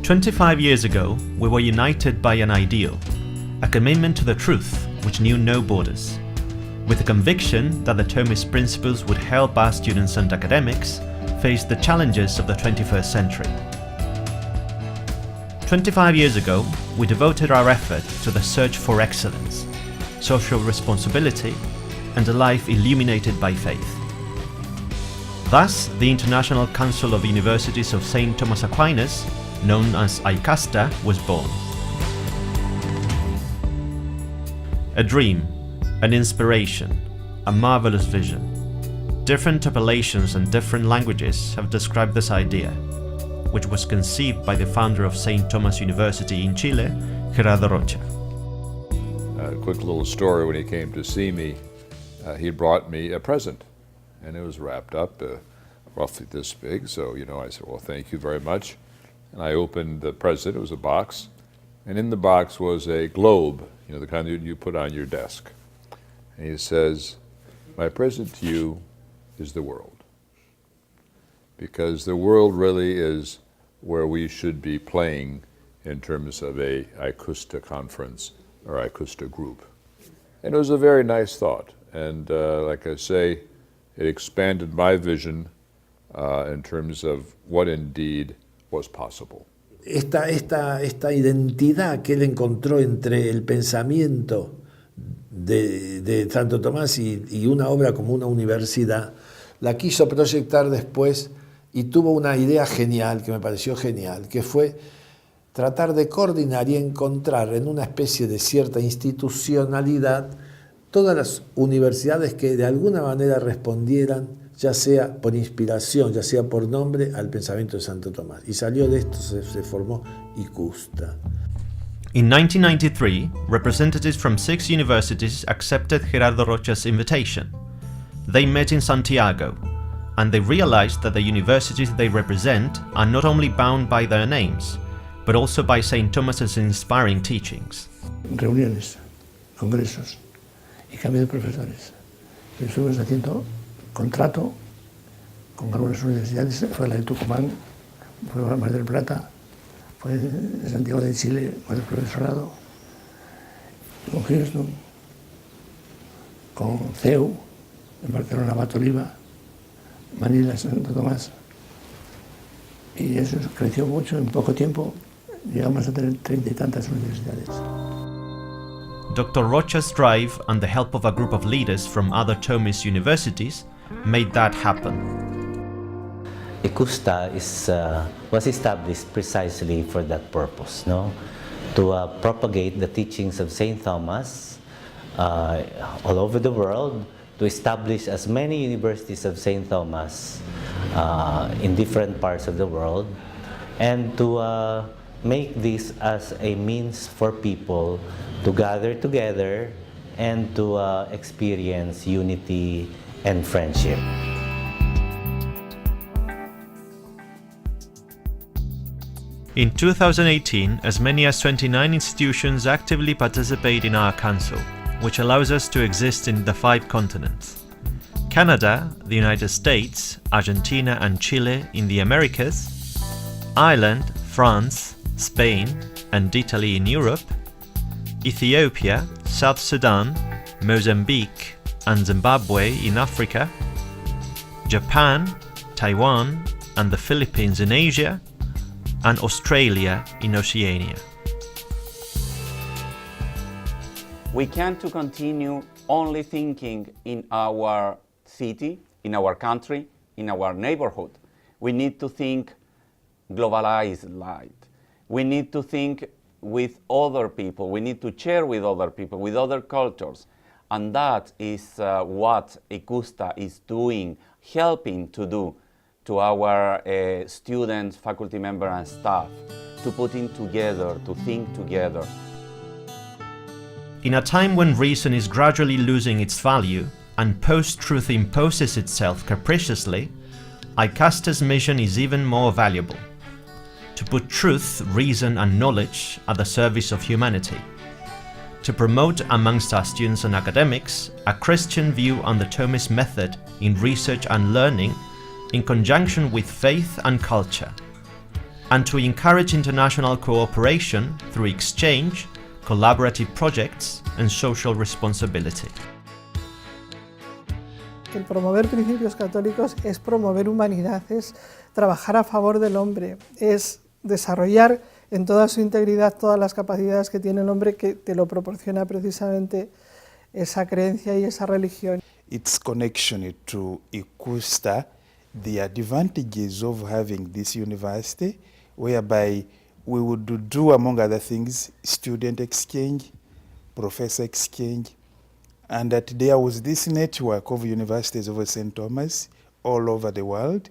25 years ago, we were united by an ideal, a commitment to the truth which knew no borders, with the conviction that the Thomist principles would help our students and academics face the challenges of the 21st century. 25 years ago, we devoted our effort to the search for excellence, social responsibility, and a life illuminated by faith. Thus, the International Council of Universities of St. Thomas Aquinas, known as ICUSTA, was born. A dream, an inspiration, a marvelous vision. Different appellations and different languages have described this idea, which was conceived by the founder of St. Thomas University in Chile, Gerardo Rocha. A quick little story: when he came to see me, he brought me a present, and it was wrapped up roughly this big. So, I said, well, thank you very much. And I opened the present. It was a box, and in the box was a globe, the kind that you put on your desk. And he says, my present to you is the world, because the world really is where we should be playing in terms of a ICUSTA conference or ICUSTA group. And it was a very nice thought, and like I say, it expanded my vision in terms of what indeed was possible. Esta identidad que él encontró entre el pensamiento de Santo Tomás y una obra como una universidad, la quiso proyectar después y tuvo una idea genial, que me pareció genial, que fue tratar de coordinar y encontrar en una especie de cierta institucionalidad todas las universidades que de alguna manera respondieran, ya sea por inspiración, ya sea por nombre, al pensamiento de Santo Tomás. Y salió de esto, se formó ICUSTA. In 1993, representatives from 6 universities accepted Gerardo Rocha's invitation. They met in Santiago, and they realized that the universities they represent are not only bound by their names, but also by St. Thomas's inspiring teachings. Reuniones, congresos y cambio de profesores. Y estuvimos haciendo contrato con algunas universidades. Fue la de Tucumán, fue la Mar del Plata, fue de Santiago de Chile con el profesorado, con Houston, con CEU, en Barcelona, Lobato, Manila, Santo Tomás. Y eso creció mucho. En poco tiempo llegamos a tener 30 y tantas universidades. Dr. Rocha's drive and the help of a group of leaders from other Thomist universities made that happen. ICUSTA was established precisely for that purpose, to propagate the teachings of St. Thomas all over the world, to establish as many universities of St. Thomas in different parts of the world, and to make this as a means for people to gather together and to experience unity and friendship. In 2018, as many as 29 institutions actively participate in our council, which allows us to exist in the 5 continents. Canada, the United States, Argentina and Chile in the Americas, Ireland, France, Spain and Italy in Europe, Ethiopia, South Sudan, Mozambique and Zimbabwe in Africa, Japan, Taiwan and the Philippines in Asia, and Australia in Oceania. We can't continue only thinking in our city, in our country, in our neighborhood. We need to think globalized light. We need to think with other people. We need to share with other people, with other cultures. And that is what ICUSTA is doing, helping to do to our students, faculty members and staff, to put in together, to think together. In a time when reason is gradually losing its value and post-truth imposes itself capriciously, ICUSTA's mission is even more valuable: to put truth, reason and knowledge at the service of humanity, to promote amongst our students and academics a Christian view on the Thomist method in research and learning in conjunction with faith and culture, and to encourage international cooperation through exchange, collaborative projects, and social responsibility. El promover principios católicos es promover humanidad, es trabajar a favor del hombre, es desarrollar en toda su integridad todas las capacidades que tiene el hombre, que te lo proporciona precisamente esa creencia y esa religión. Its connection to ICUSTA, the advantages of having this university, whereby we would do, among other things, student exchange, professor exchange, and that there was this network of universities of St. Thomas all over the world,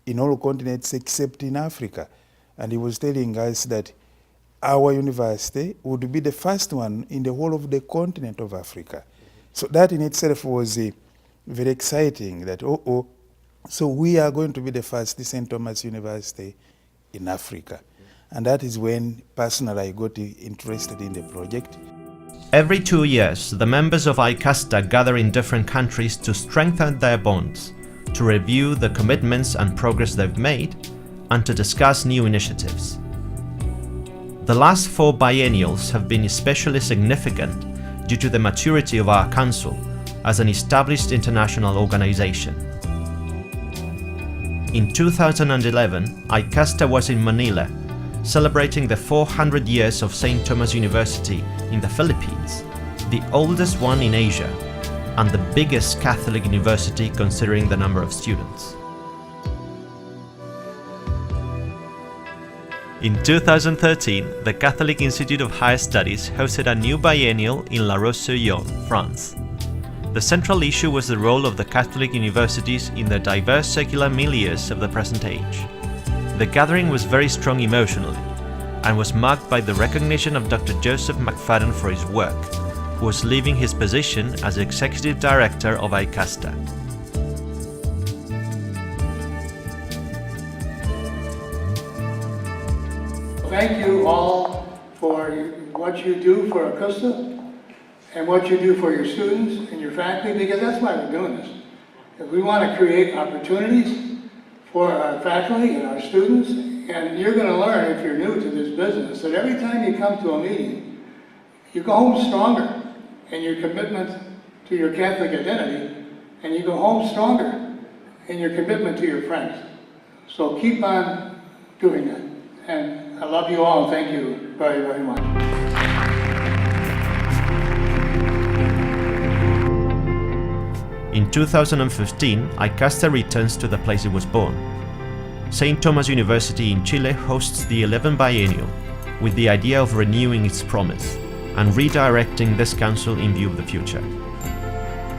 in all continents except in Africa. And he was telling us that our university would be the first one in the whole of the continent of Africa. So that in itself was very exciting, that so we are going to be the first St. Thomas University in Africa. And that is when personally I got interested in the project. Every 2 years, the members of ICUSTA gather in different countries to strengthen their bonds, to review the commitments and progress they've made, and to discuss new initiatives. The last 4 biennials have been especially significant due to the maturity of our Council as an established international organization. In 2011, ICUSTA was in Manila, celebrating the 400 years of St. Thomas University in the Philippines, the oldest one in Asia, and the biggest Catholic university considering the number of students. In 2013, the Catholic Institute of Higher Studies hosted a new biennial in La Roche-sur-Yon, France. The central issue was the role of the Catholic universities in the diverse secular milieus of the present age. The gathering was very strong emotionally, and was marked by the recognition of Dr. Joseph McFadden for his work, who was leaving his position as Executive Director of ICUSTA. Thank you all for what you do for ICUSTA and what you do for your students and your faculty, because that's why we're doing this. If we want to create opportunities for our faculty and our students, and you're going to learn if you're new to this business that every time you come to a meeting, you go home stronger in your commitment to your Catholic identity, and you go home stronger in your commitment to your friends. So keep on doing that. And I love you all, and thank you very, very much. In 2015, ICUSTA returns to the place it was born. St. Thomas University in Chile hosts the 11th biennial, with the idea of renewing its promise and redirecting this council in view of the future.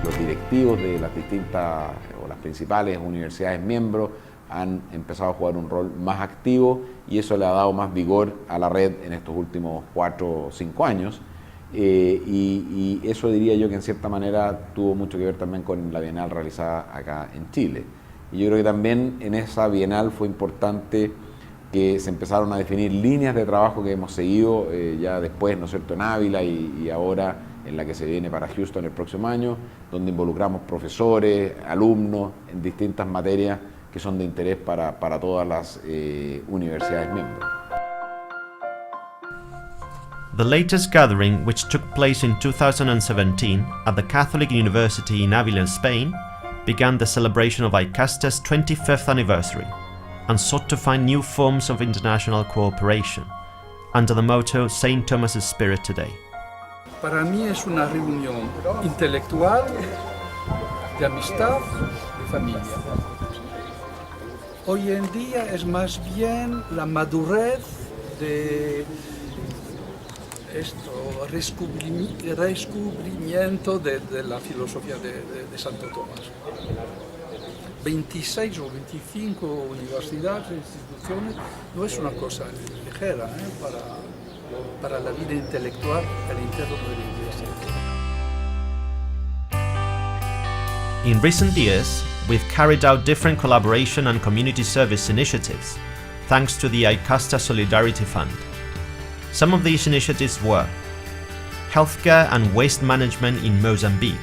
Los directivos de las distintas o las principales universidades miembros han empezado a jugar un rol más activo y eso le ha dado más vigor a la red en estos últimos 4 o 5 años. Y eso diría yo que en cierta manera tuvo mucho que ver también con la bienal realizada acá en Chile. Y yo creo que también en esa bienal fue importante que se empezaron a definir líneas de trabajo que hemos seguido ya después, ¿no es cierto?, en Ávila y ahora en la que se viene para Houston el próximo año, donde involucramos profesores, alumnos en distintas materias que son de interés para todas las universidades miembros. The latest gathering, which took place in 2017 at the Catholic University in Ávila, Spain, began the celebration of ICUSTA's 25th anniversary and sought to find new forms of international cooperation, under the motto St. Thomas' Spirit Today. Para mí es una reunión intelectual, de amistad, de familia. Hoy en día es más bien la madurez de descubrimiento de la filosofía de Santo Tomás. 26 o 25 universidades e instituciones no es una cosa ligera para la vida intelectual al interno de la Iglesia. In recent years, we've carried out different collaboration and community service initiatives, thanks to the ICUSTA Solidarity Fund. Some of these initiatives were healthcare and waste management in Mozambique,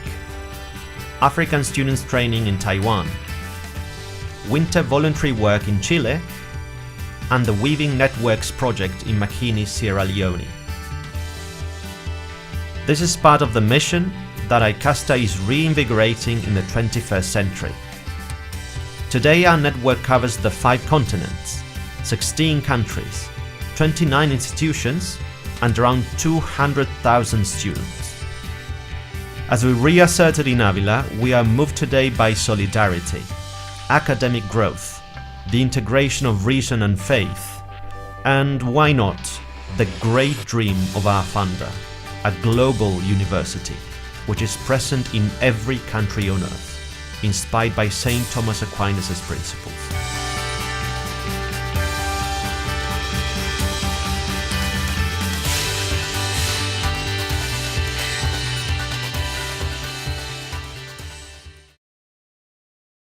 African students training in Taiwan, winter voluntary work in Chile, and the Weaving Networks project in Makini, Sierra Leone. This is part of the mission that ICUSTA is reinvigorating in the 21st century. Today our network covers the 5 continents, 16 countries, 29 institutions, and around 200,000 students. As we reasserted in Avila, we are moved today by solidarity, academic growth, the integration of reason and faith, and why not, the great dream of our founder, a global university, which is present in every country on earth, inspired by Saint Thomas Aquinas' principles.